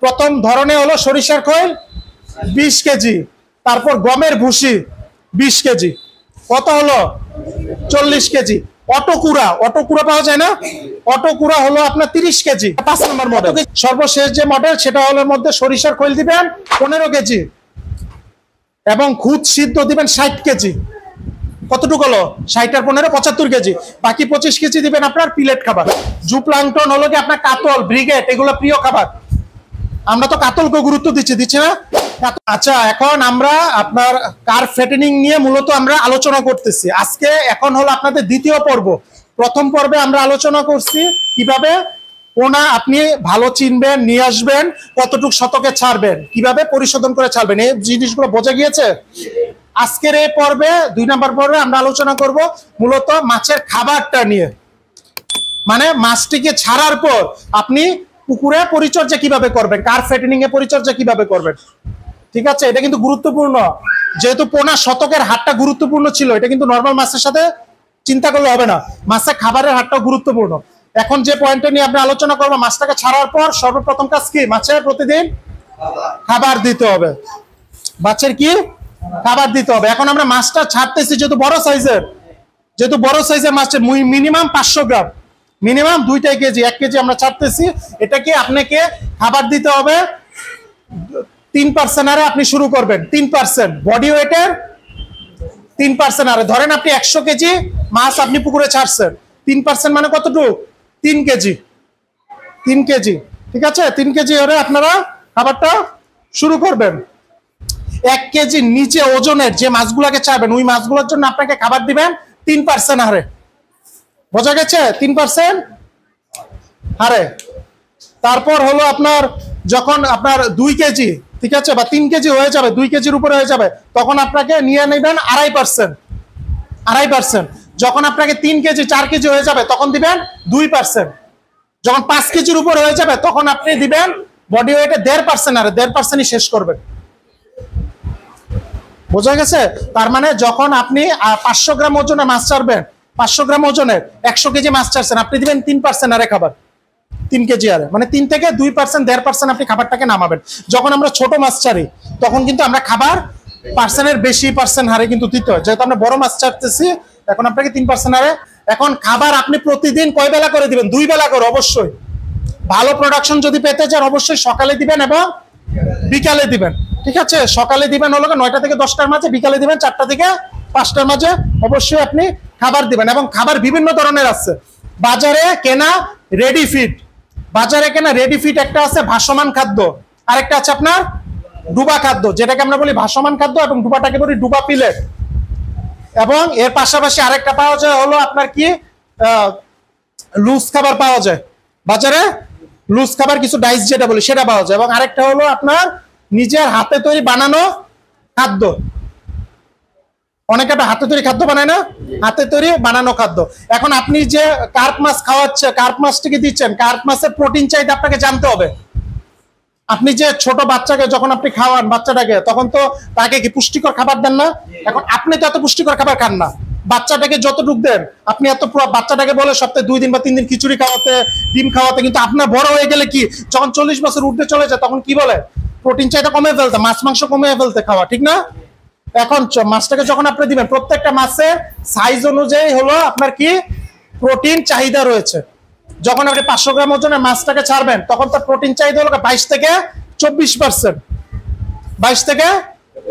প্রথম ধরনে হলো সরিষার খৈল 20 কেজি, তারপর গমের ভুসি 20 কেজি, কত হলো 40 কেজি। অটোকুড়া পাওয়া যায় না, অটোকুড়া হলো আপনার 30 কেজি। 5 নম্বর মডেল, সর্বশেষ যে মডেল সেটা হলো মধ্যে সরিষার খৈল দিবেন 15 কেজি এবং খুদ সিদ্ধ দিবেন 60 কেজি। কতটুকু হলো 60 আর 15 75 কেজি। বাকি 25 কেজি দিবেন আপনার পিলেট খাবার। জুপ্লাংটন হলো কি আপনার কাতল, ব্রিগেড, এগুলো প্রিয় খাবার। আমরা তো কাতলকে গুরুত্ব দিচ্ছি না। আচ্ছা, এখন আমরা আপনার কার্ব ফ্যাটেনিং নিয়ে মূলত আমরা আলোচনা করতেছি আজকে। এখন হলো আপনাদের দ্বিতীয় পর্ব। প্রথম পর্বে আমরা আলোচনা করছি কিভাবে পোনা আপনি ভালো চিনবেন, নিয়ে আসবেন, কতটুক শতকে ছাড়বেন, কিভাবে পরিশোধন করে ছাড়বেন, এই জিনিসগুলো বোঝা গিয়েছে। আজকের এই পর্বে 2 নম্বর পর্বে আমরা আলোচনা করব মূলত মাছের খাবারটা নিয়ে। মানে মাছটিকে ছাড়ার পর আপনি পুকুরে পরিচর্যা কিভাবে করবেন, কার্ব ফ্যাটেনিং এ পরিচর্যা কিভাবে করবেন। ঠিক আছে, এটা কিন্তু গুরুত্বপূর্ণ। যেহেতু পোনা শতকের হারটা গুরুত্বপূর্ণ ছিল, এটা কিন্তু নরমাল মাছের সাথে চিন্তা করলে হবে না। মাছের খাবারের হারটাও গুরুত্বপূর্ণ। এখন যে পয়েন্টটা নিয়ে আমরা আলোচনা করবো, মাছটাকে ছাড়ার পর সর্বপ্রথম কাজ কি, মাছের প্রতিদিন খাবার দিতে হবে। মাছের কি খাবার দিতে হবে। এখন আমরা মাছটা ছাড়তেছি যেহেতু বড় সাইজের মাছের মিনিমাম 500 গ্রাম, মিনিমাম 2 কেজি, 1 কেজি আমরা ছাড়তেছি। এটাকে আপনাকে খাবার দিতে হবে 3% আরে আপনি শুরু করবেন। 3% বডি ওয়েটের 3% আরে। ধরেন আপনি 100 কেজি মাছ আপনি পুকুরে ছাড়ছেন, 3% মানে কতটুকু 3 কেজি। 3 কেজি, ঠিক আছে, 3 কেজি হলে আপনারা খাবারটা শুরু করবেন। 1 কেজি নিচে ওজনের যে মাছগুলোকে চাইবেন ওই মাছগুলোর জন্য আপনাকে খাবার দিবেন 3% হারে। বোঝা গেছে, 3% হারে। তারপর হলো আপনার যখন আপনার 2 কেজি, ঠিক আছে, বা 3 কেজি হয়ে যাবে, 2 কেজির উপরে হয়ে যাবে, তখন আপনাকে নিয়ে নেবেন 2.5%। যখন আপনাকে 3 কেজি 4 কেজি হয়ে যাবে তখন দিবেন 2%। যখন 5 কেজির উপর হয়ে যাবে তখন আপনি দিবেন বডি ওয়েটে 1.5% আরে। 1.5%ই শেষ করবেন। বোঝা গেছে। তার মানে যখন আপনি 500 গ্রাম ওজনের মাছ ছাড়বেন, 500 গ্রাম ওজনের 100 কেজি মাছ ছাড়ছেন, আপনি দিবেন 3% আরে খাবার। 3 কেজি আরে মানে 3 থেকে 2%, 1.5% আপনি খাবারটাকে নামাবেন। যখন আমরা ছোট মাছ ছাড়ি তখন কিন্তু আমরা খাবার পার্সেন্টের বেশি পার্সেন্ট হারে কিন্তু দিতে হয়। যেহেতু আমরা বড় মাছ ছাড়তেছি এখন আপনাকে 3% হারে। এখন খাবার আপনি প্রতিদিন কয় বেলা করে দিবেন, 2 বেলা করে। অবশ্যই ভালো প্রোডাকশন যদি পেতে চান অবশ্যই সকালে দিবেন এবং বিকালে দিবেন। ঠিক আছে, সকালে দিবেন হলো 9টা থেকে 10টার মাঝে, বিকালে দিবেন 4টা থেকে 5টার মাঝে। অবশ্যই আপনি খাবার দিবেন। এবং খাবার বিভিন্ন ধরনের আছে বাজারে কেনা রেডি ফিড। বাজারে কেনা রেডি ফিড একটা আছে ভাসমান খাদ্য, আরেকটা আছে আপনার ডুবা খাদ্য, যেটাকে আমরা বলি ভাসমান খাদ্য এবং ডুবাটাকে বলি ডুবা পিলেট। এবং এর পাশাপাশি আরেকটা পাওয়া যায় হলো আপনার কি লুজ খাবার পাওয়া যায় বাজারে। লুজ খাবার কিছু ডাইস যেটা বলি সেটা পাওয়া যায়। এবং আরেকটা হলো আপনার নিজের হাতে তৈরি বানানো খাদ্য। অনেকে হাতে তৈরি খাদ্য বানায় না, হাতে তৈরি বানানো খাদ্য। এখন আপনি যে কার্প মাছ খাওয়াচ্ছে, কার্প মাছটিকে দিচ্ছেন, কার্প মাছের প্রোটিন চাহিদা আপনাকে জানতে হবে। আপনি যে ছোট বাচ্চাকে যখন আপনি খাওয়ান বাচ্চাটাকে, তখন তো তাকে কি পুষ্টিকর খাবার দেন না? এখন আপনি তো এত পুষ্টিকর খাবার খান না, বাচ্চাটাকে যতটুক দেন আপনি এত। বাচ্চাটাকে বলে সপ্তাহে 2 দিন বা 3 দিন খিচুড়ি খাওয়াতে, ডিম খাওয়াতে, কিন্তু আপনার বড় হয়ে গেলে কি যখন 40 বছর ঊর্ধ্বে চলে যায় তখন কি বলে প্রোটিন চাহিদা কমে ফেলতে, মাছ মাংস কমে ফেলতে খাওয়া, ঠিক না? এখন মাছটাকে যখন আপনি দিবেন প্রত্যেকটা মাছের সাইজ অনুযায়ী হলো আপনার কি প্রোটিন চাহিদা রয়েছে। যখন আপনি 500 গ্রাম ওজনের মাছটাকে ছাড়বেন তখন তার প্রোটিন চাহিদা হলো 22 থেকে 24%। 22 থেকে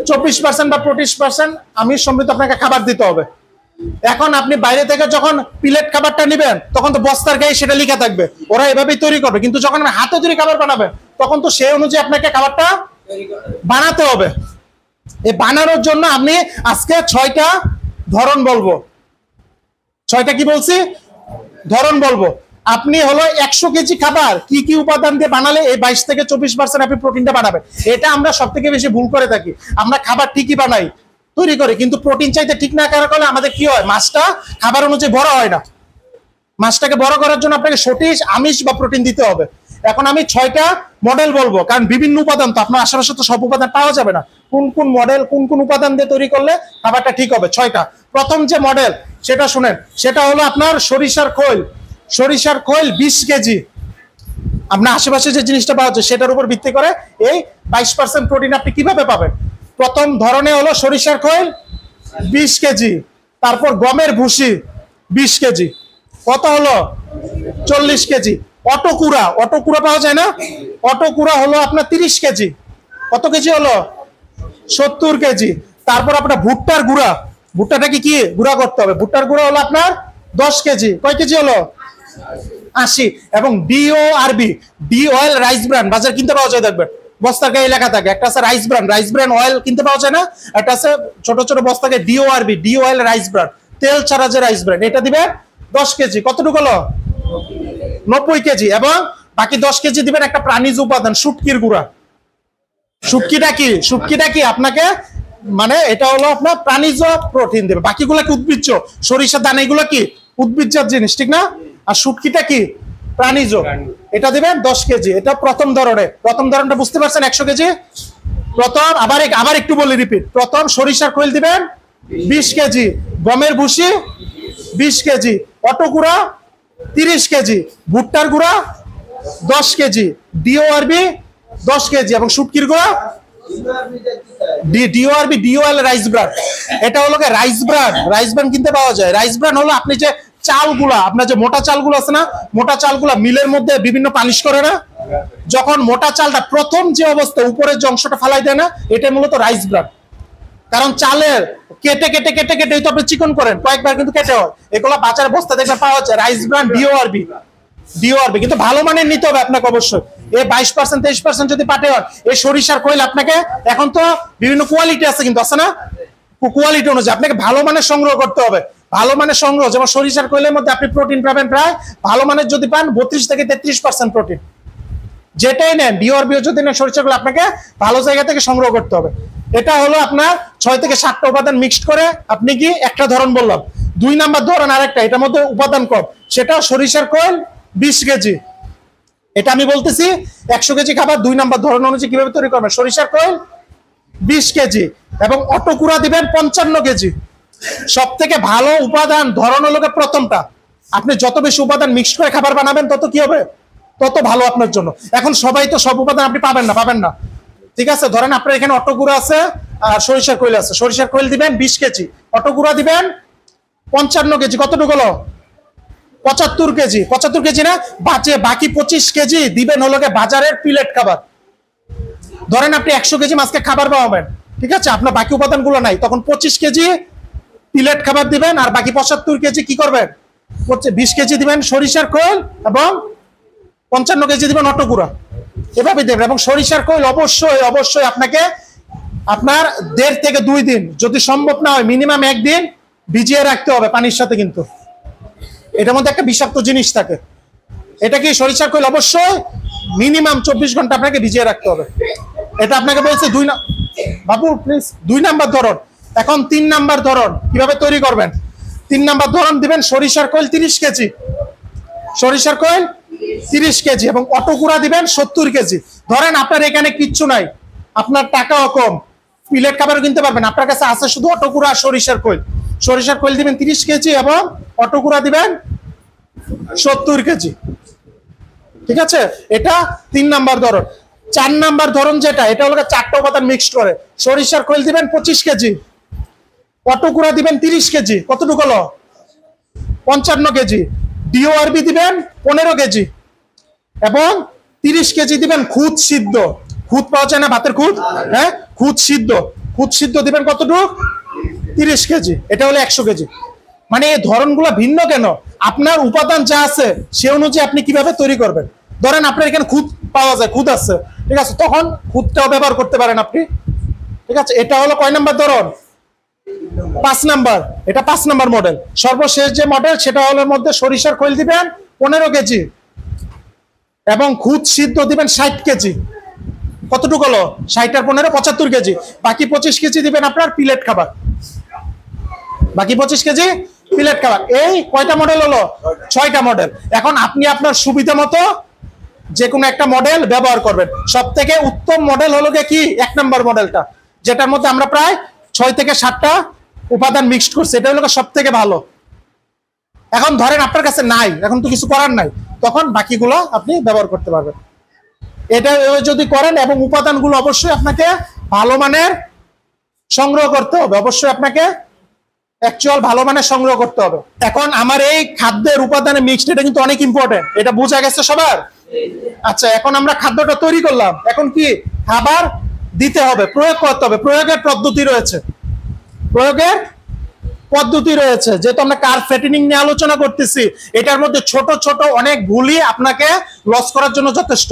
24% বা 25% আমিষ সমৃদ্ধ আপনাকে খাবার দিতে হবে। এখন আপনি বাইরে থেকে যখন প্লেট খাবারটা নেবেন তখন তো বস্তার গায়ে সেটা লেখা থাকবে, ওরা এভাবেই তৈরি করবে। কিন্তু যখন আপনি হাতে তৈরি খাবার বানাবেন তখন তো সেই অনুযায়ী আপনাকে খাবারটা বানাতে হবে। এই বানানোর জন্য আমি আজকে 6টা ধরন বলবো। 6টা কি বলছি ধরন বলবো। আপনি হলো 100 কেজি খাবার কি কি উপাদান দিয়ে বানালে এই 22 থেকে 24% আপনি প্রোটিনটা বানাবেন। এটা আমরা সব থেকে বেশি ভুল করে থাকি। আমরা খাবার ঠিকই বানাই, তৈরি করে, কিন্তু প্রোটিন চাইতে ঠিক না করার কারণে আমাদের কি হয়, মাছটা খাবার অনুযায়ী বড় হয় না। মাছটাকে বড় করার জন্য আপনাকে সঠিক আমিষ বা প্রোটিন দিতে হবে। এখন আমি 6টা মডেল বলবো, কারণ বিভিন্ন উপাদান তো আপনার আশেপাশে তো সব উপাদান পাওয়া যাবে না। কোন কোন মডেল কোন কোন উপাদান দিয়ে তৈরি করলে খাবারটা ঠিক হবে 6টা। প্রথম যে মডেল সেটা শুনেন, সেটা হলো আপনার সরিষার খৈল। সরিষার খৈল 20 কেজি আপনার আশেপাশে যে জিনিসটা পাওয়া যায় সেটার উপর ভিত্তি করে এই 22% প্রোটিন আপনি কিভাবে পাবেন। প্রথম ধরনে হলো সরিষার খৈল 20 কেজি, তারপর গমের ভুসি 20 কেজি, কত হলো 40 কেজি। অটোকুড়া পাওয়া যায় না, অটোকুড়া হলো আপনার 30 কেজি, কত কেজি হলো 70 কেজি। তারপর আপনার ভুট্টার গুঁড়া, ভুট্টাটাকে কি গুঁড়া করতে হবে, ভুট্টার গুঁড়া হলো আপনার 10 কেজি, কয় কেজি হলো 80। এবং DORB, de oil rice brand বাজার কিনতে পাওয়া যায়, দেখবেন বস্তার গায়ে লেখা থাকে, একটা আছে রাইস ব্র্যান্ড অয়েল কিনতে পাওয়া যায় না, একটা আছে ছোট ছোট বস্তাকে DORB, de oil rice brand, তেল ছাড়া যে রাইস ব্র্যান্ড, এটা দিবে 10 কেজি, কতটুকু হলো 90 কেজি। এবং বাকি 10 কেজি দিবেন একটা প্রাণীজ উপাদান, শুটকির গুঁড়া। শুটকিটা কি আপনাকে মানে এটা হলো আপনার প্রাণীজ প্রোটিন দেবে, বাকিগুলো কি উদ্ভিজ্জ, সরিষার দানা এগুলো কি উদ্ভিজ্জার জিনিস, ঠিক না? আর শুটকিটা কি প্রাণীজ, এটা দিবেন 10 কেজি। এটা প্রথম ধরনটা বুঝতে পারছেন, 100 কেজি। প্রথম আবার একটু বলি রিপিট, প্রথম সরিষার খৈল দিবেন 20 কেজি, গমের ভুসি 20 কেজি, অটো গুঁড়া 30 কেজি, ভুট্টার গুঁড়া 10 কেজি, ডিওআরবি 10 কেজি এবং শুটকির গুঁড়া ডিওআরবি, ডিওএল রাইস ব্র্যান্ড। এটা হলো রাইস ব্র্যান্ড কিনতে পাওয়া যায়। রাইস ব্র্যান্ড হলো আপনি যে চালগুলা, আপনার যে মোটা চালগুলো আছে না, মোটা চালগুলা মিলের মধ্যে বিভিন্ন পালিশ করে না, যখন মোটা চালটা প্রথম যে অবস্থা উপরের যে অংশটা ফালাই দেয় না, এটা মূলত রাইস ব্র্যান্ড। কারণ চালের কেটে কেটে কেটে কেটে তো আপনি চিকন করেন, কয়েকবার কিন্তু কেটে হয়, এগুলো বাজারে বস্তা দেখলে পাওয়া যায় রাইস ব্র্যান্ড ডিওআরবি। কিন্তু ভালো মানের নিতে হবে আপনাকে অবশ্যই। এই 22% 23% যদি পাটে হয়, এই সরিষার খৈল আপনাকে এখন তো বিভিন্ন কোয়ালিটি আছে, কিন্তু আছে না, কোয়ালিটি অনুযায়ী আপনাকে ভালো মানের সংগ্রহ করতে হবে। ভালো মানের সংগ্রহ, যেমন সরিষার খৈলের মধ্যে আপনি প্রোটিন পাবেন প্রায়, ভালো মানের যদি পান 32 থেকে 33% প্রোটিন, যেটাই নেন ডিওআরবিও যদি নেন, সরিষার খৈল আপনাকে ভালো জায়গা থেকে সংগ্রহ করতে হবে। এটা হলো আপনার 6 থেকে 7টা উপাদান মিক্সড করে আপনি কি একটা ধরন বললাম। 2 নাম্বার ধরন আরেকটা, এটার মধ্যে উপাদান কম, সেটা সরিষার খৈল 20 কেজি। এটা আমি বলতেছি 100 কেজি খাবার 2 নাম্বার ধরন অনুযায়ী কিভাবে তৈরি করবেন। সরিষার খৈল 20 কেজি এবং অটোকুড়া দিবেন 55 কেজি। সব থেকে ভালো উপাদান ধরন হলো প্রথমটা, আপনি যত বেশি উপাদান মিক্সড করে খাবার বানাবেন তত কি হবে, তত ভালো আপনার জন্য। এখন সবাই তো সব উপাদান আপনি পাবেন না, ঠিক আছে। ধরেন আপনার এখানে অটোকুড়া আছে আর সরিষার খৈল আছে, সরিষার খৈল দিবেন 20 কেজি, অটোকুড়া দিবেন 55 কেজি, কতটুকু হলো 75 কেজি। 75 কেজি না, বাকি 25 কেজি দিবেন হলো বাজারের প্লেট খাবার। ধরেন আপনি 100 কেজি মাছকে খাবার পাবেন, ঠিক আছে, আপনার বাকি উপাদানগুলো নাই, তখন 25 কেজি প্লেট খাবার দিবেন, আর বাকি 75 কেজি কি করবেন, 20 কেজি দিবেন সরিষার খৈল এবং 55 কেজি দিবেন অটোকুড়া, এভাবে দেবেন। এবং সরিষার খৈল অবশ্যই আপনাকে আপনার 1.5 থেকে 2 দিন, যদি সম্ভব না হয় মিনিমাম 1 দিন ভিজিয়ে রাখতে হবে পানির সাথে, কিন্তু এটার মধ্যে একটা বিষাক্ত জিনিস থাকে। এটা কি সরিষার খৈল অবশ্যই মিনিমাম 24 ঘন্টা আপনাকে ভিজিয়ে রাখতে হবে। এটা আপনাকে বলছে বাবু প্লিজ 2 নাম্বার ধরন। এখন 3 নাম্বার ধরন কিভাবে তৈরি করবেন। 3 নাম্বার ধরন দিবেন সরিষার খৈল 30 কেজি, সরিষার খৈল 30 কেজি এবং অটোকুড়া দিবেন 70 কেজি। ধরেন আপনার এখানে কিচ্ছু নাই, আপনার টাকাও কম, প্লেট খাবারও কিনতে পারবেন, আপনার কাছে আছে শুধু অটোকুড়া আর সরিষার খৈল। সরিষার খৈল দিবেন 30 কেজি এবং অটোকুড়া দিবেন 70 কেজি, ঠিক আছে। এটা 3 নাম্বার ধরন। 4 নাম্বার ধরন যেটা, এটা হলো 4টা উপাদান মিক্সড করে, সরিষার খৈল দিবেন 25 কেজি, অটোকুড়া দিবেন 30 কেজি, কতটুকু হলো 55 কেজি, ডিওআরবি দিবেন 15 কেজি এবং 30 কেজি দিবেন খুদ সিদ্ধ। খুদ পাওয়া যায় না, ভাতের খুদ, হ্যাঁ, খুদ সিদ্ধ দিবেন কতটুকু 30 কেজি। এটা হলো 100 কেজি। মানে এই ধরনগুলো ভিন্ন কেন, আপনার উপাদান যা আছে সে অনুযায়ী আপনি কিভাবে তৈরি করবেন। ধরেন আপনার এখানে খুদ পাওয়া যায়, খুদ আছে, ঠিক আছে, তখন খুদটাও ব্যবহার করতে পারেন আপনি, ঠিক আছে। এটা হলো কয় নাম্বার ধরন, 5 নাম্বার। এটা 5 নাম্বার মডেল। সর্বশেষ যে মডেল সেটা হলো মধ্যে সরিষার খৈল দিবেন 15 কেজি এবং খুদ সিদ্ধ দিবেন 60 কেজি, কতটুকু হলো 60 আর 15 75 কেজি। বাকি 25 কেজি দিবেন আপনার প্লেট খাবার, বাকি 25 কেজি প্লেট খাবার। এই কয়টা মডেল হলো, 6টা মডেল। এখন আপনি আপনার সুবিধা মতো যে কোনো একটা মডেল ব্যবহার করবেন। সব থেকে উত্তম মডেল হলো কি 1 নাম্বার মডেলটা, যেটার মধ্যে আমরা প্রায় 6 থেকে 7টা উপাদান মিক্সড করছি, এটা হলো সব থেকে ভালো। এখন ধরেন আপনার কাছে নাই, এখন তো কিছু করার নাই, তখন বাকিগুলো আপনি ব্যবহার করতে পারবেন। এটা যদি করেন, এবং উপাদানগুলো অবশ্যই আপনাকে ভালো মানের সংগ্রহ করতে হবে, অবশ্যই আপনাকে অ্যাকচুয়াল ভালো মানের সংগ্রহ করতে হবে। এখন আমার এই খাদ্যের উপাদানের মিক্সড, এটা কিন্তু অনেক ইম্পর্টেন্ট, এটা বোঝা গেছে সবার? আচ্ছা, এখন আমরা খাদ্যটা তৈরি করলাম, এখন কি খাবার দিতে হবে, প্রয়োগ করতে হবে। প্রয়োগের পদ্ধতি রয়েছে, যেহেতু আমরা কার্ব ফ্যাটেনিং নিয়ে আলোচনা করতেছি, এটার মধ্যে ছোট ছোট অনেক ভুলই আপনাকে লস করার জন্য যথেষ্ট।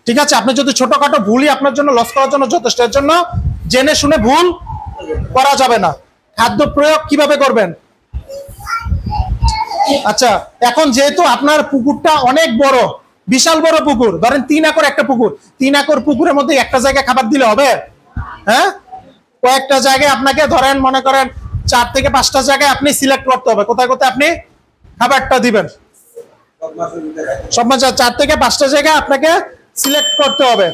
ঠিক আছে, আপনি যদি ছোটখাটো ভুলই আপনার জন্য লস করার জন্য যথেষ্ট, এর জন্য জেনে শুনে ভুল করা যাবে না। খাদ্য প্রয়োগ কিভাবে করবেন? আচ্ছা, এখন যেহেতু আপনার পুকুরটা অনেক বড়, বিশাল বড় পুকুর, ধরেন 3 একর একটা পুকুর, 3 একর পুকুরের মধ্যে একটা জায়গায় খাবার দিলে হবে? হ্যাঁ, কয়েকটা জায়গায় আপনাকে, ধরেন মনে করেন 4 থেকে 5টা জায়গায় আপনি সিলেক্ট করতে হবে কোথায় কোথায় আপনি খাবারটা দিবেন। সব মাঝে 4 থেকে 5টা জায়গায় আপনাকে সিলেক্ট করতে হবে।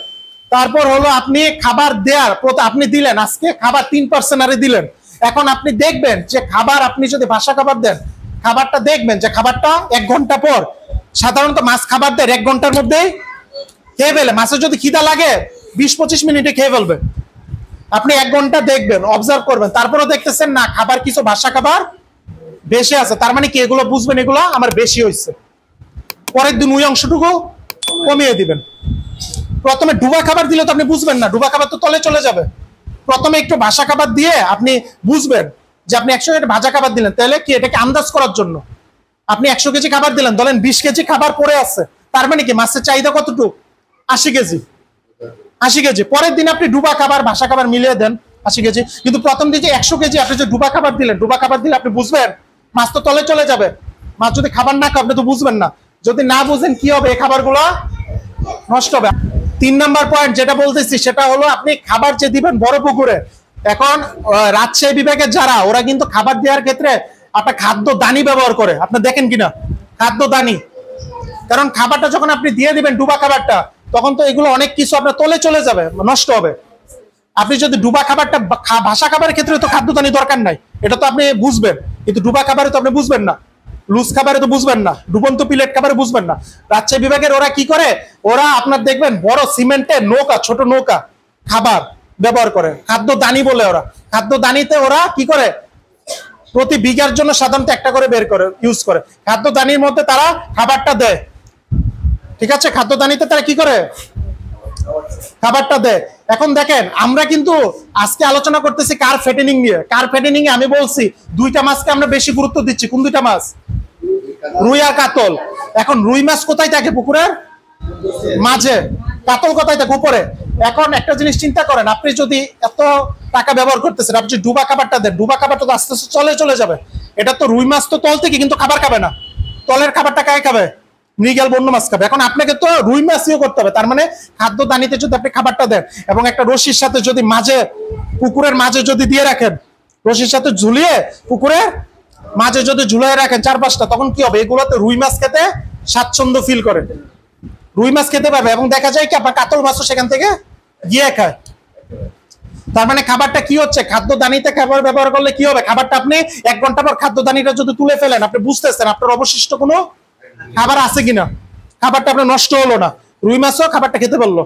তারপর হলো আপনি খাবার দেওয়ার, আপনি দিলেন আজকে খাবার 3% আরে দিলেন। এখন আপনি দেখবেন যে খাবার, আপনি যদি ভাসা খাবার দেন, খাবারটা দেখবেন যে খাবারটা 1 ঘন্টা পর, সাধারণত মাছ খাবার দেয় 1 ঘন্টার মধ্যেই খেয়ে ফেলে। মাছের যদি খিদা লাগে 20-25 মিনিটে খেয়ে ফেলবে। আপনি 1 ঘন্টা দেখবেন, অবজার্ভ করবেন, তারপরে দেখতেছেন না খাবার কিছু ভাসা খাবার বেশি আছে, তার মানে কি এগুলো বুঝবেন এগুলো আমার বেশি হয়েছে, পরের দিন ওই অংশটুকু কমিয়ে দিবেন। প্রথমে ডুবা খাবার দিলে তো আপনি বুঝবেন না, ডুবা খাবার তো তলে চলে যাবে। প্রথমে একটু ভাসা খাবার দিয়ে আপনি বুঝবেন যে আপনি 100 কেজি ভাজা খাবার দিলেন, তাহলে কি এটাকে আন্দাজ করার জন্য আপনি 100 কেজি খাবার দিলেন, ধরেন 20 কেজি খাবার পড়ে আছে, তার মানে কি মাছের চাহিদা কতটুকু? 80 কেজি। পরের দিন আপনি ডুবা খাবার ভাসা খাবার মিলিয়ে দেন 80 কেজি। কিন্তু প্রথম দিন যে 100 কেজি আপনি যে ডুবা খাবার দিলেন, ডুবা খাবার দিলে আপনি বুঝবেন মাছ তো তলে চলে যাবে। মাছ যদি খাবার না খায় আপনি তো বুঝবেন না, যদি না বুঝেন কি হবে, এই খাবারগুলো নষ্ট হবে। 3 নাম্বার পয়েন্ট যেটা বলতেছি সেটা হলো, আপনি খাবার যে দিবেন বড় পুকুরে, এখন রাজশাহী বিভাগের যারা, ওরা কিন্তু খাবার দেওয়ার ক্ষেত্রে আপনার খাদ্য দানি ব্যবহার করে, আপনি দেখেন কিনা খাদ্য দানি। কারণ খাবারটা যখন আপনি দিয়ে দিবেন ডুবা খাবারটা, তখন তো এগুলো অনেক কিছু আপনার তলে চলে যাবে, নষ্ট হবে। আপনি যদি ডুবা খাবারটা, ভাসা খাবারের ক্ষেত্রে তো খাদ্য দানি দরকার নাই, এটা তো আপনি বুঝবেন, কিন্তু ডুবা খাবারে তো আপনি বুঝবেন না, লুজ খাবারে তো বুঝবেন না, ডুবন্ত প্লেট খাবারে বুঝবেন না। রাজশাহী বিভাগের ওরা কি করে, ওরা আপনার দেখবেন বড় সিমেন্টের নৌকা, ছোট নৌকা খাবার ব্যবহার করে, খাদ্য দানি বলে। ওরা খাদ্য দানিতে ওরা কি করে, প্রতি বিঘার জন্য সাধারণত একটা করে বের করে ইউজ করে, খাদ্য দানির মধ্যে তারা খাবারটা দেয়। ঠিক আছে, খাদ্য দানিতে তারা কি করে, খাবারটা দেয়। এখন দেখেন, আমরা কিন্তু আজকে আলোচনা করতেছি কার্ব ফ্যাটেনিং নিয়ে। কার্ব ফ্যাটেনিং এ আমি বলছি 2টা মাছকে আমরা বেশি গুরুত্ব দিচ্ছি। কোন 2টা মাছ? রুই আর কাতল। এখন রুই মাছ কোথায় থাকে? পুকুরের মাঝে। কাতল কোথায় থাকে? উপরে। এখন একটা জিনিস চিন্তা করেন, আপনি যদি এত টাকা ব্যবহার করতেছেন, আপনি যদি ডুবা খাবারটা দেন, ডুবা খাবারটা তো আস্তে আস্তে চলে যাবে। এটা তো রুই মাছ তো তল থেকে কিন্তু খাবার খাবে না, তলের খাবারটা কায় খাবে? মৃগেল বন্য মাছ খাবে। এখন আপনাকে তো রুই মাছও করতে হবে, তার মানে খাদ্য দানিতে যদি আপনি খাবারটা দেন এবং একটা রশির সাথে যদি মাঝে, পুকুরের মাঝে যদি দিয়ে রাখেন, রশির সাথে ঝুলিয়ে পুকুরের মাঝে যদি ঝুলিয়ে রাখেন 4-5টা, তখন কি হবে, এগুলোতে রুই মাছ খেতে স্বাচ্ছন্দ্য ফিল করে, রুই মাছ খেতে পাবে। এবং দেখা যায় কি আপনার কাতল মাছও সেখান থেকে গিয়ে খায়। তার মানে খাবারটা কি হচ্ছে, খাদ্য দানিতে খাবার ব্যবহার করলে কি হবে, খাবারটা আপনি 1 ঘন্টা পর খাদ্য দানিটা যদি তুলে ফেলেন, আপনি বুঝতেছেন আপনার অবশিষ্ট কোনো খাবার আছে কিনা, খাবারটা আপনার নষ্ট হলো না, রুই মাছও খাবারটা খেতে পারলো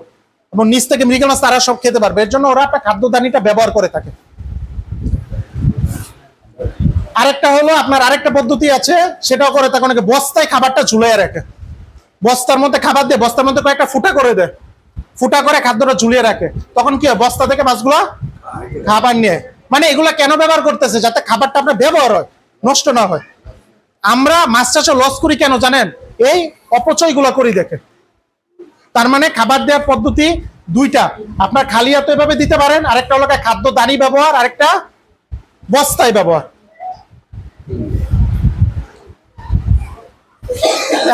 এবং নিচ থেকে মৃগেল মাছ তারা সব খেতে পারবে। এর জন্য ওরা আপনার খাদ্য দানিটা ব্যবহার করে থাকে। আরেকটা হলো আপনার আরেকটা পদ্ধতি আছে, সেটাও করে থাকে অনেকে, বস্তায় খাবারটা ঝুলিয়ে রাখে। বস্তার মধ্যে খাবার দিয়ে, বস্তার মধ্যে কয়েকটা ফুটা করে দেয়, ফুটা করে খাদ্যটা ঝুলিয়ে রাখে। তখন কি হয়, বস্তা থেকে মাছগুলো খাবার নিয়ে, মানে এগুলা কেন ব্যবহার করতেছে, যাতে খাবারটা আপনার ব্যবহার হয়, নষ্ট না হয়। আমরা মাছ চাষে লস করি কেন জানেন, এই অপচয়গুলো করি দেখে। তার মানে খাবার দেওয়ার পদ্ধতি 2টা, আপনার খালি হাতে এভাবে দিতে পারেন, আরেকটা হলো খাদ্য দানি ব্যবহার, আরেকটা বস্তায় ব্যবহার।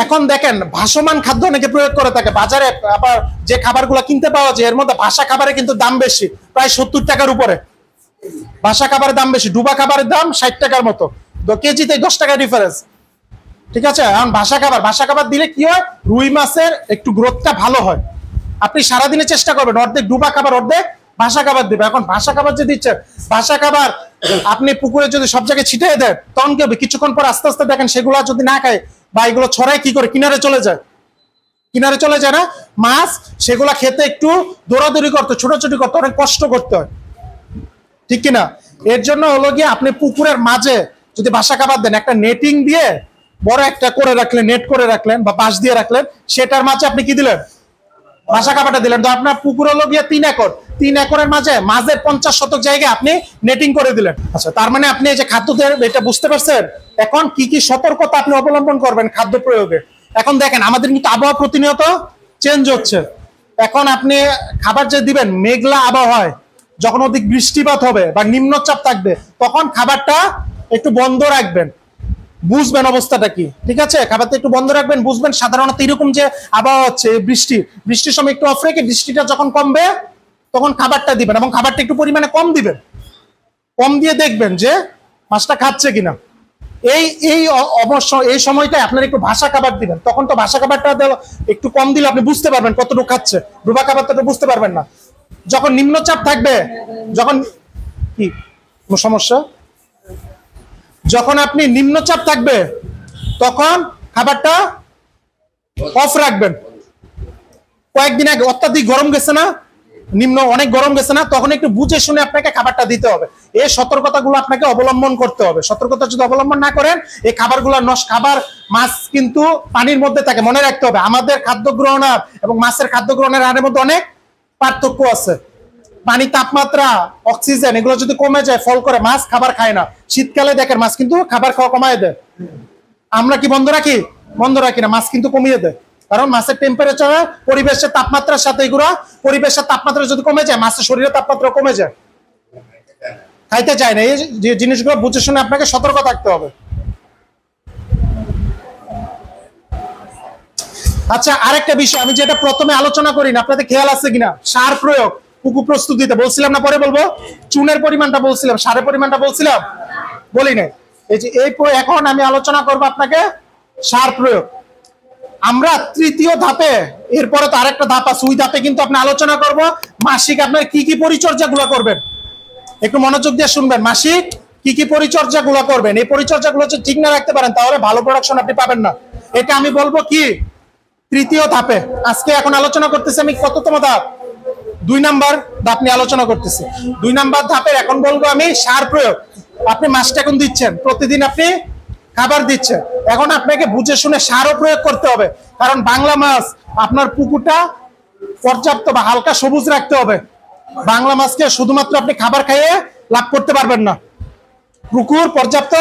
এখন দেখেন, ভাসমান খাদ্য অনেকে প্রয়োগ করে থাকে বাজারে। আবার যে খাবারগুলো কিনতে পাওয়া যায়, এর মধ্যে ভাসা খাবারের কিন্তু দাম বেশি, প্রায় 70 টাকার উপরে ভাসা খাবারের দাম বেশি। ডুবা খাবারের দাম 60 টাকার মতো, কেজিতে 10 টাকা ডিফারেন্স। ঠিক আছে, এখন ভাসা খাবার দিলে কি হয়, রুই মাছের একটু গ্রোথটা ভালো হয়। আপনি সারাদিনে চেষ্টা করবেন অর্ধেক ডুবা খাবার, অর্ধেক ভাসা খাবার দিবে। এখন ভাসা খাবার যে দিচ্ছেন, ভাসা খাবার আপনি পুকুরে যদি সব জায়গায় ছিটিয়ে দেন, তখন কি হবে, কিছুক্ষণ পর আস্তে আস্তে দেখেন সেগুলা যদি না খায়, বা এগুলো ছড়ায় কি করে, কিনারে চলে যায়, কিনারে চলে যায় না মাছ, সেগুলা খেতে একটু দৌড়াদৌড়ি করতে, ছোটাছুটি করতে, অনেক কষ্ট করতে হয়, ঠিক কিনা? এর জন্য হলো গিয়ে আপনি পুকুরের মাঝে যদি বাসা খাবার দেন, একটা নেটিং দিয়ে বড় একটা করে রাখলেন, নেট করে রাখলেন বা বাঁশ দিয়ে রাখলেন, সেটার মাঝে আপনি কি দিলেন, বাসা খাবারটা দিলেন। তো আপনার পুকুর হলো গিয়ে 3 একর, 3 একরের মাঝে মাঝের 50 শতক জায়গায় আপনি নেটিং করে দিলেন। আচ্ছা, তার মানে আপনি এই যে খাদ্য দেন এটা বুঝতে পারছেন। এখন কি কি সতর্কতা আপনি অবলম্বন করবেন খাদ্য প্রয়োগে। এখন দেখেন আমাদের কিন্তু আবহাওয়া প্রতিনিয়ত চেঞ্জ হচ্ছে। এখন আপনি খাবার যে দিবেন মেঘলা আবহাওয়ায়, যখন অধিক বৃষ্টিপাত হবে বা নিম্নচাপ থাকবে, তখন খাবারটা একটু বন্ধ রাখবেন, বুঝবেন অবস্থাটা কি, ঠিক আছে? খাবারটা একটু বন্ধ রাখবেন, বুঝবেন সাধারণত এরকম যে আবহাওয়া হচ্ছে, বৃষ্টির সময় একটু অফ রেখে বৃষ্টিটা যখন কমবে তখন খাবারটা দিবেন, এবং খাবারটা একটু পরিমাণে কম দিবেন, কম দিয়ে দেখবেন যে মাছটা খাচ্ছে কিনা। এই এই অবশ্য এই সময়টায় আপনার একটু ভাসা খাবার দিবেন, তখন তো ভাসা খাবারটা একটু কম দিলে আপনি বুঝতে পারবেন কতটুকু খাচ্ছে, ডুবা খাবারটা তো বুঝতে পারবেন না। যখন নিম্নচাপ থাকবে, যখন কি কোনো সমস্যা, যখন আপনি নিম্নচাপ থাকবে তখন খাবারটা অফ রাখবেন। কয়েকদিন আগে অত্যাধিক গরম গেছে না, অনেক গরম গেছে না, তখন একটু বুঝে শুনে আপনাকে খাবারটা দিতে হবে। এই সতর্কতাগুলো আপনাকে অবলম্বন করতে হবে। সতর্কতা যদি অবলম্বন না করেন, এই খাবারগুলো খাবার মাছ কিন্তু পানির মধ্যে থাকে। মনে রাখতে হবে আমাদের খাদ্য গ্রহণের এবং মাছের খাদ্য গ্রহণের হারের মধ্যে অনেক পার্থক্য আছে। পানি, তাপমাত্রা, অক্সিজেন এগুলো যদি কমে যায়, ফল করে মাছ খাবার খায় না। শীতকালে দেখেন মাছ কিন্তু খাবার খাওয়া কমায় দেয়। আমরা কি বন্ধ রাখি? বন্ধ রাখি না, মাছ কিন্তু কমিয়ে দেয়। কারণ মাছের টেম্পারেচার পরিবেশের তাপমাত্রার সাথে এগুলো, পরিবেশের তাপমাত্রা যদি কমে যায় মাছের শরীরের তাপমাত্রা কমে যায়, খাইতে চায় না। এই যে জিনিসগুলো বুঝে শুনে আপনাকে সতর্ক থাকতে হবে। আচ্ছা, আরেকটা বিষয় আমি যেটা প্রথমে আলোচনা করি না, আপনাদের খেয়াল আছে কিনা, সার প্রয়োগ পুকুর প্রস্তুতিতে বলছিলাম না, পরে বলবো। চুনের পরিমাণটা বলছিলাম, সারের পরিমাণটা বলছিলাম, বলি নাই। এই যে এখন আমি আলোচনা করবো আপনাকে সার প্রয়োগ। আমরা তৃতীয় ধাপে, এরপরে তো আরেকটা ধাপ আছে, ওই ধাপে কিন্তু আপনি আলোচনা করব মাসিক আপনার কি কি পরিচর্যা গুলো করবেন। একটু মনোযোগ দিয়ে শুনবেন, মাসিক কি কি পরিচর্যা গুলো করবেন। এই পরিচর্যা গুলো যদি ঠিক না রাখতে পারেন তাহলে ভালো প্রোডাকশন আপনি পাবেন না। এটা আমি বলবো কি তৃতীয় ধাপে। আজকে এখন আলোচনা করতেছি আমি কততম ধাপ, 2 নাম্বার ধাপ নিয়ে আলোচনা করতেছি। 2 নাম্বার ধাপের এখন বলবো আমি সার প্রয়োগ। আপনি মাছটা এখন দিচ্ছেন, প্রতিদিন আপনি খাবার দিচ্ছেন, এখন আপনাকে বুঝে শুনে সারও প্রয়োগ করতে হবে। কারণ বাংলা মাছ আপনার পুকুরটা পর্যাপ্ত বা হালকা সবুজ রাখতে হবে। বাংলা মাছকে শুধুমাত্র আপনি খাবার খাইয়ে লাভ করতে পারবেন না। পুকুর পর্যাপ্ত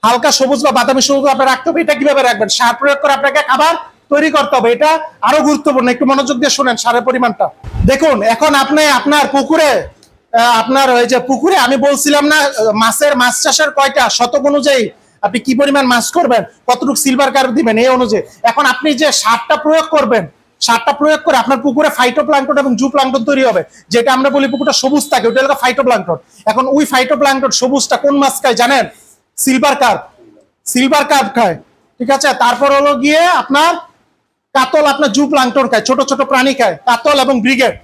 হালকা সবুজ বা বাদামি সবুজ আপনি রাখতে হবে। এটা কিভাবে রাখবেন? সার প্রয়োগ করে আপনাকে খাবার তৈরি করতে হবে। এটা আরো গুরুত্বপূর্ণ, একটু মনোযোগ দিয়ে শুনেন সারের পরিমাণটা। দেখুন, এখন আপনি আপনার পুকুরে, আপনার ওই যে পুকুরে আমি বলছিলাম না মাছ চাষের কয়টা শতক অনুযায়ী আপনি কি পরিমাণ মাছ করবেন, কতটুকু সিলভার কার্প দিবেন, এই অনুযায়ী এখন আপনি যে সারটা প্রয়োগ করবেন, সারটা প্রয়োগ করে আপনার পুকুরে ফাইটোপ্লাঙ্কটন এবং জুপ্লাঙ্কটন তৈরি হবে। যেটা আমরা বলি পুকুরটা সবুজ থাকে, ওটা হলো ফাইটোপ্লাঙ্কটন। এখন ওই ফাইটোপ্লাঙ্কটন সবুজটা কোন মাছ খায় জানেন? Silver carp. সিলভার কার্প খায়, ঠিক আছে। তারপর হলো গিয়ে আপনার কাতল, আপনার জুপ্লাঙ্কটন খায়, ছোট ছোট প্রাণী খায়, কাতল এবং ব্রিগেড,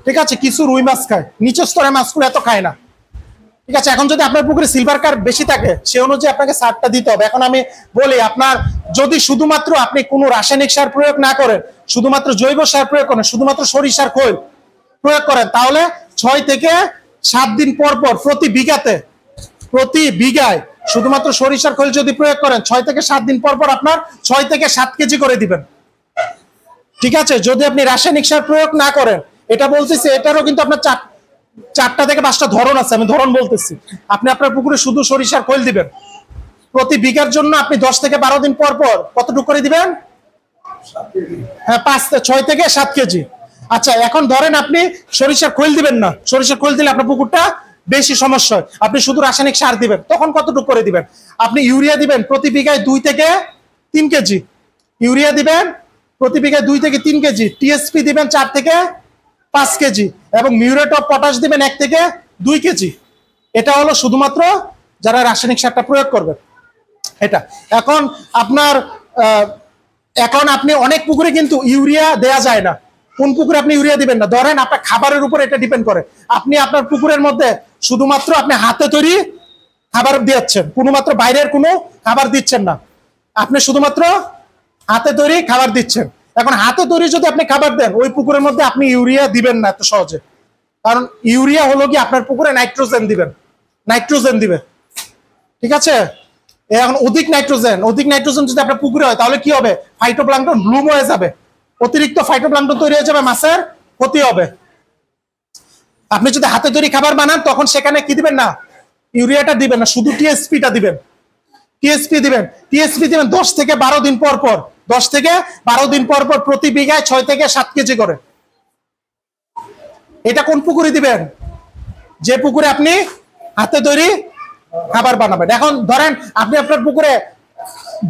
ঠিক আছে। কিছু রুই মাছ খায়, নিচের স্তরে মাছগুলো এত খায় না, ঠিক আছে। এখন যদি আপনার পুকুরে সিলভার কার্প বেশি থাকে সে অনুযায়ী আপনাকে সারটা দিতে হবে। এখন আমি বলি, আপনার যদি শুধুমাত্র আপনি কোনো রাসায়নিক সার প্রয়োগ না করেন, শুধুমাত্র জৈব সার প্রয়োগ করেন, শুধুমাত্র সরিষার খোল প্রয়োগ করেন, তাহলে 6 থেকে 7 দিন পর পর প্রতি বিঘায় শুধুমাত্র সরিষার খোল যদি প্রয়োগ করেন 6 থেকে 7 দিন পর পর আপনার 6 থেকে 7 কেজি করে দিবেন, ঠিক আছে। যদি আপনি রাসায়নিক সার প্রয়োগ না করেন, এটা বলতেছি, এটারও কিন্তু আপনার 4টা থেকে 5টা ধরন আছে, আমি ধরন বলতেছি। আপনি আপনার পুকুরে শুধু সরিষার খোল দিবেন, প্রতি বিঘার জন্য আপনি 10 থেকে 12 দিন পর পর কতটুকু করে দিবেন? হ্যাঁ, 6 থেকে 7 কেজি। আচ্ছা, এখন ধরেন আপনি সরিষার খোল দিবেন না, সরিষার খোল দিলে আপনার পুকুরটা বেশি সমস্যা হয়, আপনি শুধু রাসায়নিক সার দিবেন, তখন কতটুকু করে দিবেন? আপনি ইউরিয়া দিবেন প্রতি বিঘায় 2 থেকে 3 কেজি, ইউরিয়া দিবেন প্রতি বিঘায় 2 থেকে 3 কেজি, টিএসপি দিবেন 4 থেকে 5 কেজি, এবং মিউরেট অফ পটাশ দিবেন 1 থেকে 2 কেজি। এটা হলো শুধুমাত্র যারা রাসায়নিক সারটা প্রয়োগ করবেন। এটা এখন আপনি অনেক পুকুরে কিন্তু ইউরিয়া দেয়া যায় না। কোন পুকুরে আপনি ইউরিয়া দিবেন না? ধরেন আপনার খাবারের উপর এটা ডিপেন্ড করে। আপনি আপনার পুকুরের মধ্যে শুধুমাত্র আপনি হাতে তৈরি খাবার দিচ্ছেন, কোনো মাত্র বাইরের কোনো খাবার দিচ্ছেন না, আপনি শুধুমাত্র হাতে তৈরি খাবার দিচ্ছেন। এখন হাতে তৈরি যদি আপনি খাবার দেন, ওই পুকুরের মধ্যে আপনি ইউরিয়া দিবেন না এত সহজে, কারণ ইউরিয়া হলো কি আপনার পুকুরে নাইট্রোজেন দিবে, ঠিক আছে? এখন অধিক নাইট্রোজেন যদি আপনার পুকুরে হয়, তাহলে কি হবে? ফাইটোপ্লাঙ্কটন ব্লুম হয়ে যাবে, অতিরিক্ত ফাইটোপ্লাঙ্কটন তৈরি হয়ে যাবে, মাছের ক্ষতি হবে। আপনি যদি হাতে তৈরি খাবার বানান, তখন সেখানে কি দিবেন না, ইউরিয়াটা দিবেন না, শুধু টিএসপিটা দিবেন। টিএসপি দিবেন 10 থেকে 12 দিন পর পর, 10 থেকে 12 দিন পর পর, প্রতি বিঘায় 6 থেকে 7 কেজি করে। এটা কোন পুকুরে দিবেন? যে পুকুরে আপনি হাতে তৈরি খাবার বানাবেন। এখন ধরেন আপনি আপনার পুকুরে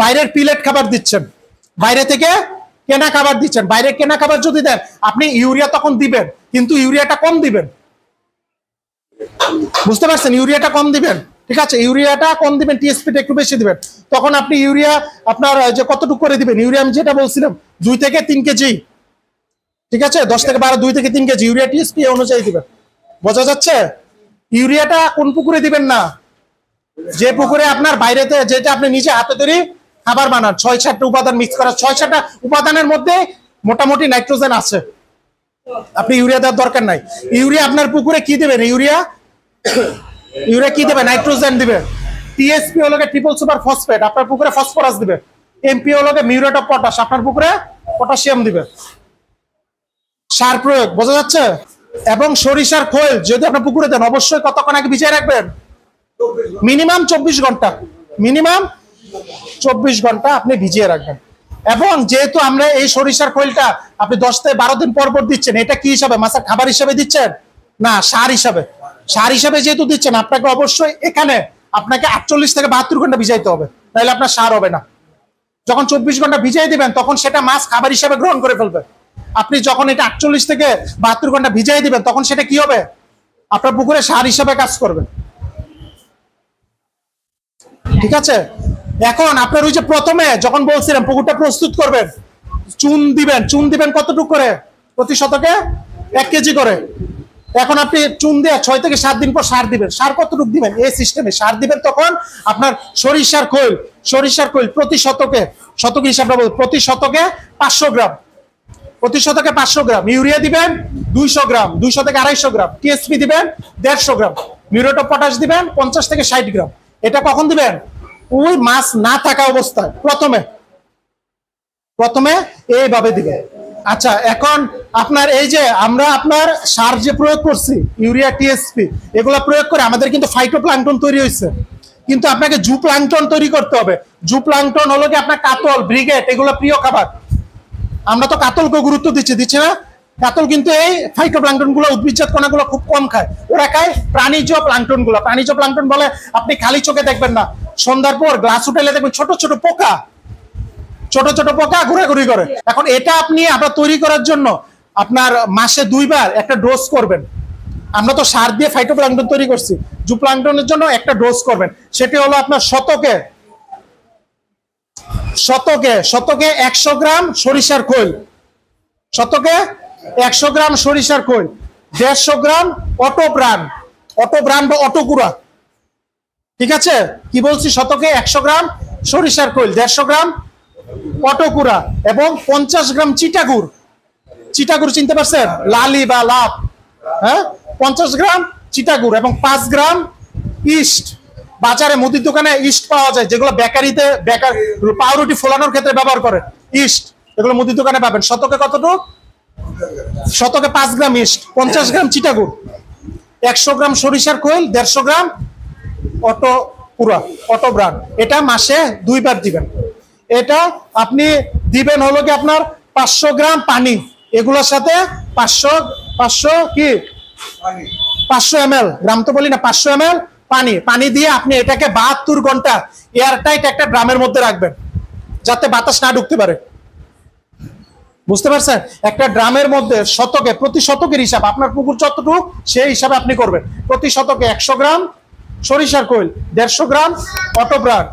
বাইরের পিলেট খাবার দিচ্ছেন, বাইরে থেকে কেনা খাবার দিচ্ছেন, বাইরে কেনা খাবার যদি দেন, আপনি ইউরিয়া তখন দিবেন, কিন্তু ইউরিয়াটা কম দিবেন। বুঝতে পারছেন? ইউরিয়াটা কম দিবেন, ঠিক আছে? ইউরিয়াটা কম দিবেন, টিএসপিটা একটু বেশি দিবেন। তখন আপনি ইউরিয়া আপনার যে কতটুকু করে দিবেন, ইউরিয়া আমি যেটা বলছিলাম 2 থেকে 3 কেজি, ঠিক আছে? 10 থেকে 12, 2 থেকে 3 কেজি ইউরিয়া টিএসপি অনুযায়ী দিবেন। বোঝা যাচ্ছে? ইউরিয়াটা কোন পুকুরে দিবেন না, যে পুকুরে আপনার বাইরেতে, যেটা আপনি নিজে হাতে তৈরি খাবার বানান, 6-7টা উপাদান মিক্স করা, 6-7টা উপাদানের মধ্যে মোটামুটি নাইট্রোজেন আছে, আপনি ইউরিয়া দেওয়ার দরকার নাই। ইউরিয়া আপনার পুকুরে কি দিবেন? ইউরিয়া কি দিবে? নাইট্রোজেন দিবে। টিএসপি হলো ট্রিপল সুপার ফসফেট, আপনার পুকুরে ফসফরাস দিবে। এমপি হলো মিউরেট অফ পটাশ, আপনার পুকুরে পটাশিয়াম দিবে। সার প্রয়োগ, বোঝা যাচ্ছে? এবং সরিষার খোল যদি আপনার পুকুরে দেন, অবশ্যই কতক্ষণ আগে ভিজিয়ে রাখবেন? মিনিমাম 24 ঘন্টা, মিনিমাম 24 ঘন্টা আপনি ভিজিয়ে রাখবেন। এবং যেহেতু আমরা এই সরিষার খোলটা আপনি 10 থেকে 12 দিন পর পর দিচ্ছেন, এটা কি হিসাবে? মাছের খাবার হিসাবে দিচ্ছেন না, সার হিসাবে যেহেতু দিচ্ছেন, আপনাকে অবশ্যই এখানে আপনাকে 48 থেকে 72 ঘন্টা ভিজাইতে হবে, তাহলে আপনার সার হবে না। যখন 24 ঘন্টা ভিজিয়ে দিবেন, তখন সেটা মাছ খাবার হিসাবে গ্রহণ করে ফেলবে। আপনি যখন এটা 48 থেকে 72 ঘন্টা ভিজিয়ে দিবেন, তখন সেটা কি হবে? আপনার পুকুরে সার হিসাবে কাজ করবে, ঠিক আছে? এখন আপনার ওই যে প্রথমে যখন বলছিলাম পুকুরটা প্রস্তুত করবেন, চুন দিবেন কতটুকু করে? প্রতি শতকে 1 কেজি করে। এখন আপনি চুন দিয়ে 6 থেকে 7 দিন পর সার দিবেন। সার কতটুকু দিবেন? এই সিস্টেমে সার দিবেন। তখন আপনার সরিষার খৈল প্রতি শতকে হিসাবটা বলুন, প্রতি শতকে 500 গ্রাম, ইউরিয়া দিবেন 200 গ্রাম, 200 থেকে 250 গ্রাম, টিএসপি দিবেন 150 গ্রাম, মিউরেট অফ পটাশ দিবেন 50 থেকে 60 গ্রাম। এটা কখন দিবেন? ওই মাছ না থাকা অবস্থায় প্রথমে এইভাবে দিবেন। আচ্ছা, এখন আপনার এই যে আমরা আপনার সার যে প্রয়োগ করছি, ইউরিয়া, টিএসপি, এগুলো প্রয়োগ করে আমাদের কিন্তু ফাইটোপ্লাঙ্কটন তৈরি হয়েছে, কিন্তু আপনাকে জুপ্লাঙ্কটন তৈরি করতে হবে। জুপ্লাঙ্কটন হলো কি আপনার কাতল, ব্রিগেড, এগুলো প্রিয় খাবার। আমরা তো কাতলকে গুরুত্ব দিচ্ছি না? কাতল কিন্তু এই ফাইটোপ্লাঙ্কটন গুলো, উদ্ভিদজাত কণাগুলো খুব কম খায়, ওরা খায় প্রাণীজ প্লাঙ্কটন গুলো। প্রাণীজ প্লাঙ্কটন বলে আপনি খালি চোখে দেখবেন না, সন্ধ্যার পর গ্লাস উঠাইলে দেখবেন ছোট ছোট পোকা ঘোরাঘুরি করে। এখন এটা আপনি আবার তৈরি করার জন্য আপনার মাসে 2 বার একটা ডোজ করবেন। আমরা তো সার দিয়ে ফাইটোপ্লাঙ্কটন তৈরি করছি, জুপ্লাঙ্কটনের জন্য একটা ডোজ করবেন। সেটি হলো আপনার শতকে 100 গ্রাম সরিষার খৈল, 150 গ্রাম অটোব্রান বা অটোকুরা, ঠিক আছে? কি বলছি? শতকে 100 গ্রাম সরিষার খৈল, 150 গ্রাম অটোকুরা, এবং 50 গ্রাম চিটাগুড় চিনতে পারছেন? লালি বা লাভ, হ্যাঁ, 50 গ্রাম চিটাগুড় এবং 5 গ্রাম ইস্ট। বাজারে মুদির দোকানে ইস্ট পাওয়া যায়, যেগুলো বেকারিতে পাউরুটি ফোলানোর ক্ষেত্রে ব্যবহার করে, ইস্ট, এগুলো মুদির দোকানে পাবেন। শতকে কতটুকু? শতকে 5 গ্রাম ইস্ট, 50 গ্রাম চিটাগুড়, 100 গ্রাম সরিষার খৈল, 150 গ্রাম অটোব্রান। এটা মাসে 2 বার দিবেন। এটা আপনি দিবেন হলো কি আপনার 500 গ্রাম পানি, এগুলোর সাথে 500 ml, গ্রাম তো বলি না, 500 ml পানি দিয়ে আপনি এটাকে 72 ঘন্টা এয়ারটাইট একটা ড্রামের মধ্যে রাখবেন, যাতে বাতাস না ঢুকতে পারে। বুঝতে পারছেন? একটা ড্রামের মধ্যে প্রতি শতকের হিসাব, আপনার পুকুর যতটুকু সেই হিসাবে আপনি করবেন। প্রতি শতকে 100 গ্রাম সরিষার খৈল, 150 গ্রাম অটোব্রান,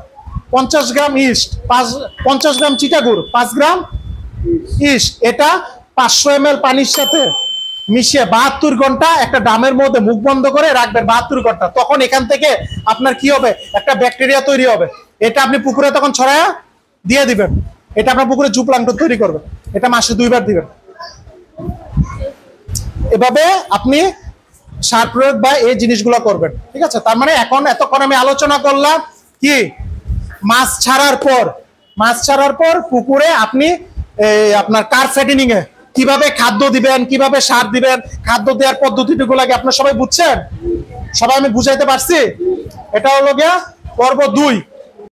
50 গ্রাম ইস্ট, 50 গ্রাম চিটাগুড়, 5 গ্রাম ইস্ট। এটা 500 ml পানির সাথে মিশিয়ে 72 ঘন্টা একটা ড্রামের মধ্যে মুখ বন্ধ করে রাখবেন, 72 ঘন্টা। তখন এখান থেকে আপনার কি হবে? একটা ব্যাকটেরিয়া তৈরি হবে। এটা আপনি পুকুরে তখন ছড়ায়া দিয়ে দিবেন। এটা আপনার পুকুরে জুপ্লাঙ্কটন তৈরি করবে। এটা মাসে 2 বার দিবেন। এভাবে আপনি সার প্রয়োগ বা এই জিনিসগুলো করবেন। ঠিক আছে, তার মানে এখন এতক্ষণ আমি আলোচনা করলাম কি মাছ ছাড়ার পর পুকুরে আপনি আপনার কার্প ফ্যাটেনিং এ কিভাবে খাদ্য দিবেন, কিভাবে সার দিবেন, খাদ্য দেওয়ার পদ্ধতিগুলো কি আপনারা সবাই বুঝছেন? সবাই আমি বুঝাইতে পারছি? এটা হলো গিয়া পর্ব 2।